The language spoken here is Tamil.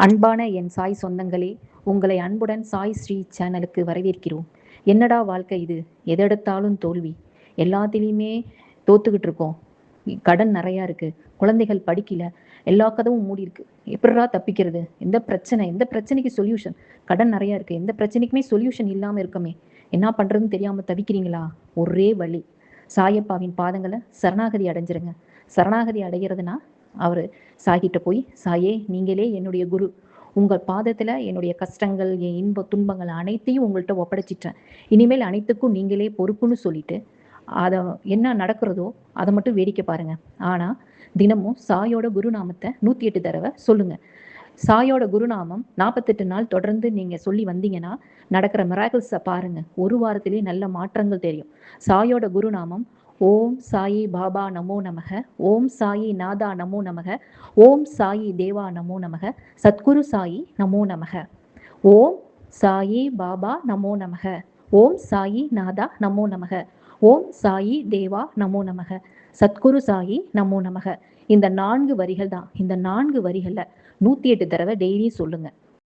அன்பான என் சாய் சொந்தங்களே, உங்களை அன்புடன் சாய் ஸ்ரீ சேனலுக்கு வரவேற்கிறோம். என்னடா வாழ்க்கை இது, எதெடுத்தாலும் தோல்வி, எல்லாத்திலையுமே தோத்துக்கிட்டு இருக்கோம், கடன் நிறையா இருக்குது, குழந்தைகள் படிக்கல, எல்லா கதவும் மூடி இருக்கு, எப்படிரா தப்பிக்கிறது, எந்த பிரச்சனைக்கு சொல்யூஷன், கடன் நிறையா இருக்குது, எந்த பிரச்சனைக்குமே சொல்யூஷன் இல்லாமல் இருக்கமே, என்ன பண்ணுறதுன்னு தெரியாமல் தவிக்கிறீங்களா? ஒரே வழி, சாயப்பாவின் பாதங்களை சரணாகதி அடைஞ்சிருங்க. சரணாகதி அடைகிறதுனா அவர் சாய்கிட்ட போய், சாயே நீங்களே என்னுடைய குரு, உங்கள் பாதத்தில் என்னுடைய கஷ்டங்கள், என் இன்ப துன்பங்கள் அனைத்தையும் உங்கள்கிட்ட ஒப்படைச்சிட்டேன், இனிமேல் அனைத்துக்கும் நீங்களே பொறுப்புன்னு சொல்லிட்டு அதை என்ன நடக்கிறதோ அதை மட்டும் வேடிக்கை பாருங்க. ஆனால் தினமும் சாயோட குருநாமத்தை 108 தடவை சொல்லுங்க. சாயோட குருநாமம் 48 நாள் தொடர்ந்து நீங்கள் சொல்லி வந்தீங்கன்னா நடக்கிற மிராக்கிள்ஸை பாருங்க. ஒரு வாரத்திலே நல்ல மாற்றங்கள் தெரியும். சாயோட குருநாமம் ஓம் சாயி பாபா நமோ நமக, ஓம் சாயி நாதா நமோ நமக, ஓம் சாயி தேவா நமோ நமக, சத்குரு சாயி நமோ நமக. ஓம் சாயி பாபா நமோ நமக, ஓம் சாயி நாதா நமோ நமக, ஓம் சாயி தேவா நமோ நமக, சத்குரு சாயி நமோ நமக. இந்த 4 வரிகள் தான். இந்த 4 வரிகளில் 108 தடவை டெய்லியும் சொல்லுங்க.